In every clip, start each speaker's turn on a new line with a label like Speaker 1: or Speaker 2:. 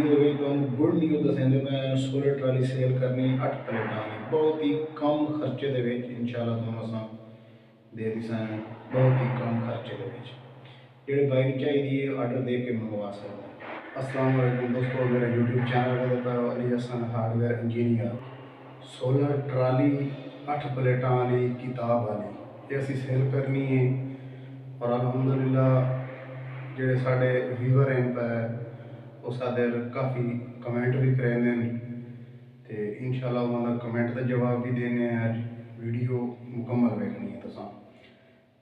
Speaker 1: Video में तुहानूं good news दस्सदे मैं सोलर ट्राली सेल करनी 8 प्लेटां दी बहुत ही कम खर्चे दे विच इंशाअल्लाह तुहानूं असां दे दिसां बहुत ही कम खर्चे दे विच जेह्ड़े भाई नूं चाहिदी है आर्डर दे के मंगवा सकदा है। अस्सलाम वालेकुम दोस्तों, मेरा यूट्यूब चैनल है Ali Hasan hardware engineer. Solar trolley 8 प्लेटां वाली किताब वाली ये असीं सेल करनी है और अल्हम्दुलिल्लाह ਜਿਹੜੇ ਸਾਡੇ ਵੀਵਰ हैं ਉਹ ਸਾਡੇ काफ़ी कमेंट भी करेंदे ते इंशाअल्लाह उन्होंने कमेंट का जवाब भी देने अज वीडियो मुकम्मल वेखनी है तुसां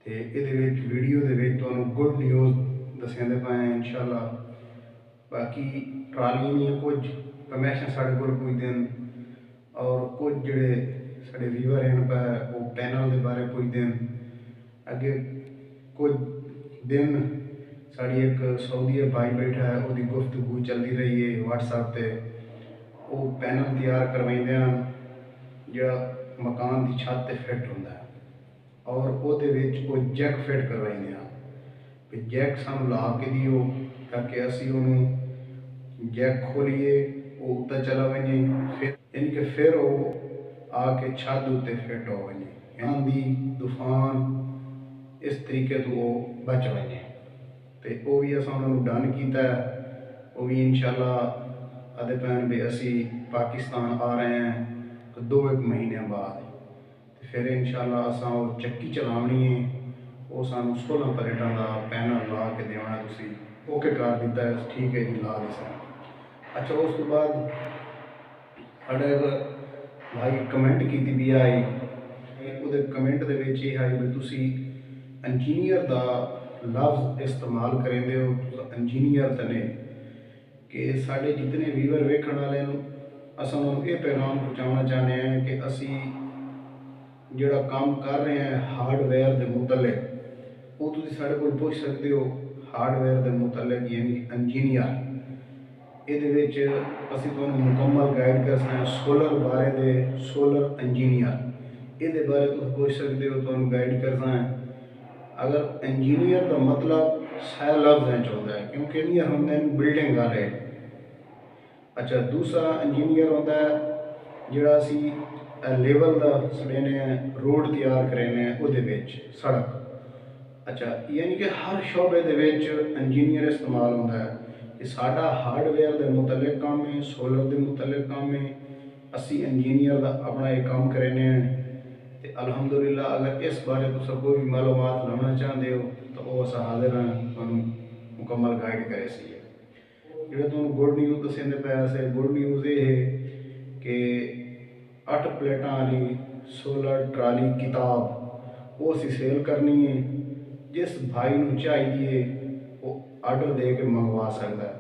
Speaker 1: ते इहदे विच वीडियो दे विच तुहानूं गुड न्यूज़ दस्सदे पे हैं इंशाअल्लाह। बाकी ट्रालियां दियां कुछ फरमैशां साढ़े कोल पुजदे न और कुछ जिहड़े साढ़े व्यूअर हैं पे वो पैनल के बारे पुछदे न। अगे कुछ दिन साड़ी एक सऊदी भाई बैठा है वो गुफ्तगू चलती रही है व्हाट्सएप पे वो पैनल तैयार करवाइंदे हैं जो मकान की छत ते फिट होंदा है और वो जैक फिट करवाइंदे हैं भी जैक सानू ला के दिओ ताकि असी उन्होंने जैक खोलीए वो उत्ते चला वजे फिर यानी कि फिर वो आके छत उत्ते फिट हो वजे आंधी तूफान इस तरीके तो वो बच वजे तो वो भी असां उन्होंने डन किया वो भी इंशाअल्लाह आदे पैन भी असी पाकिस्तान आ रहे हैं तो 2-1 महीने बाद तो फिर इंशाअल्लाह असां वो चक्की चलावनी है वो सानू 16 प्लेटां का पैनल ला के देना तुसी ओके कर दिता है ठीक है जी ला दिसा। अच्छा उस तो बाद साढ़े भाई कमेंट की भी आई वो कमेंट के आई भी तुसी इंजीनियर का लफ्ज़ इस्तेमाल करेंदे हो इंजीनियर तो नहीं कि साढ़े जितने व्यूअर वेखण वाले असां उन्होंने ये पैगाम पहुँचाना चाहते हैं कि असी जोड़ा काम कर रहे हैं हार्डवेयर के मुतलक वो तुसीं साढ़े कोल पुछ सकते हो हार्डवेयर के मुतलक यानी इंजीनियर ये असी तुहानूं मुकम्मल गाइड कर सकते हैं सोलर बारे दे सोलर इंजीनियर ये बारे तुम पुछ सकते हो तुहानूं गाइड कर सकते हैं। अगर इंजीनियर का मतलब सह लफ्ज़ होता है क्योंकि इंजीनियर होंगे बिल्डिंग वाले। अच्छा दूसरा इंजीनियर होता है जोड़ा असी लेवल का सड़ेने रोड तैयार करेने वो सड़क। अच्छा यानी कि हर शोबे इंजीनियर इस्तेमाल होता है कि साडा हार्डवेयर के मुतलक काम है सोलर के मुतलक काम है असी इंजीनियर का अपना एक काम करेने तो अल्हम्दुलिल्लाह अगर इस बारे तुम कोई भी मालूमात लाना चाहते हो तो वह अस हाजिर हैं तुहानूं मुकम्मल गाइड करे सी। जो तुम गुड न्यूज़ दस्सदे पे असें गुड न्यूज़ ये है कि 8 प्लेटां वाली सोलर ट्राली किताब वो असी सेल करनी है जिस भाई नूं चाहिए वो आर्डर दे के मंगवा सकता है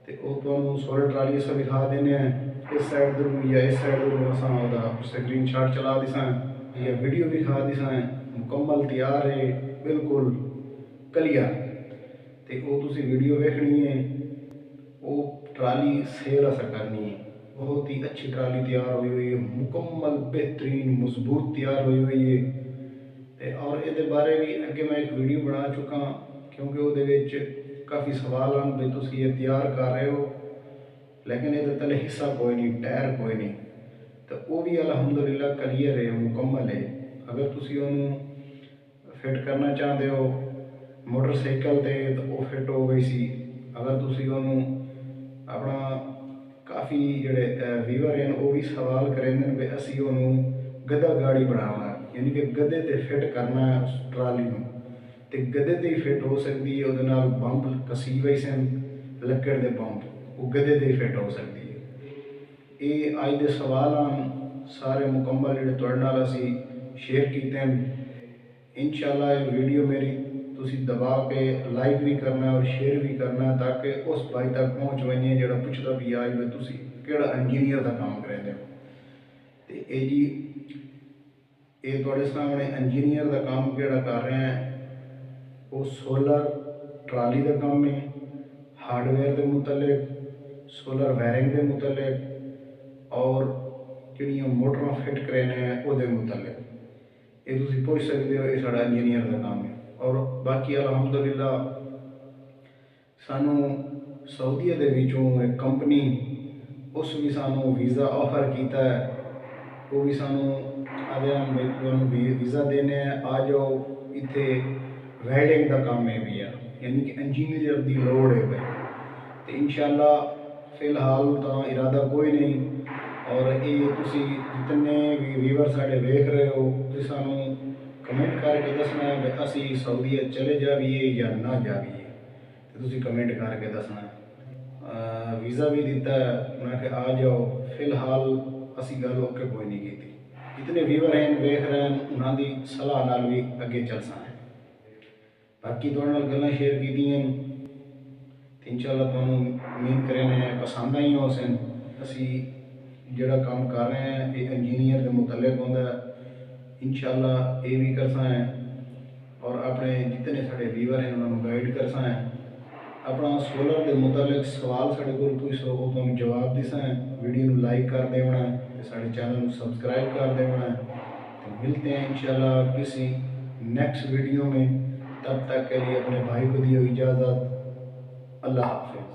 Speaker 1: तो वो तुहानूं सोलर ट्राली अस दिखा देने इस साइड तो या इस साइड तो अस स्क्रीन शॉट चला दिसा या वीडियो भी खा दिसा मुकम्मल तैयार है बिल्कुल क्लियर तो वो तुसी वीडियो वेखनी है वो ट्राली सेल अस करनी है बहुत ही अच्छी ट्राली तैयार हुई है मुकम्मल बेहतरीन मजबूत तैयार हुई है और ये बारे भी अगे मैं एक वीडियो बना चुका क्योंकि वो काफ़ी सवाल आन भी तुसी ये तैयार कर रहे हो लेकिन ये तले हिस्सा कोई नहीं टायर कोई नहीं तो वो भी अल्हम्दुलिल्लाह क्लियर है मुकम्मल है। अगर तुसी उन्होंने फिट करना चाहते हो मोटरसाइकिल ते तो वो फिट हो गई सी। अगर तुसी उन्होंने अपना काफ़ी जोड़े व्यूअर हैं वो भी सवाल करेंगे भी असी उन्होंने गधा गाड़ी बनाना यानी कि गधे ते फिट करना है उस ट्राली में तो गधे ते ही फिट हो सकती है वो बंप कसी वही सन लक्कड़ के बंप वो गधे ते ही फिट हो सकती है। ये अज के सवाल आन सारे मुकम्मल जो तुहाडे नाल असी शेयर किए हैं। इंशाअल्लाह ये वीडियो मेरी तुसी दबा के लाइक भी करना और शेयर भी करना ताकि उस भाई तक पहुँच वजे जो पुछदा भी आज भी तुसी केड़ा इंजीनियर का काम करेंदे हो तो ये जी ये तुहाडे सामने इंजीनियर का काम केड़ा कर रहे हैं वो सोलर ट्राली का काम है हार्डवेयर के मुतलक सोलर वायरिंग के मुतलक और जिहड़ियां मोटरां फिट करने वो मुतलक ये तुसी पुछ सकते हो ये साडा इंजीनियर का काम है। और बाकी अल्हम्दुलिल्लाह सानू सऊदीया दे विचों एक कंपनी उस भी सानू वीज़ा ऑफर किया है। वो भी सानू आदे भाई तुहानू वीज़ा देने आ जाओ इत्थे वैल्डिंग का काम है भी है, यानी कि इंजीनियर की लोड़ है भाई। तो इंशाल्लाह फिलहाल तो इरादा कोई नहीं। और ये तुसी जितने भी व्यूवर साढ़े वेख रहे हो तो सानू कमेंट करके दसना है कि असी सऊदीया चले जाइए या ना जाइए, तो तुसी कमेंट करके दसना है। वीज़ा भी दिता है उन्हें कि आ जाओ, फिलहाल असी गल ओके कोई नहीं की। जितने व्यूवर हैं वेख रहे हैं उन्होंने सलाह नाल भी अगे चल सकते हैं। बाकी तुहाडे नाल गल्लां शेयर कीतियां तो इंशाल्लाह तुहानू उम्मीद करें पसंद आई हो सन। असी जिहड़ा काम कर रहे हैं ये इंजीनियर के मुतलक होंदा है। इंशाल्लाह ये भी करसा है और अपने जितने साढ़े व्यूवर हैं उन्होंने गाइड करसा है। अपना सोलर के मुतालिक सवाल साढ़े को पूछो वो तुम जवाब दिसा है। वीडियो को लाइक कर देना है, साढ़े चैनल को सब्सक्राइब कर देना है। तो मिलते हैं इंशाल्लाह किसी नेक्स्ट वीडियो में। तब तक के लिए अपने भाई को दियो इजाज़त। अल्लाह हाफिज़।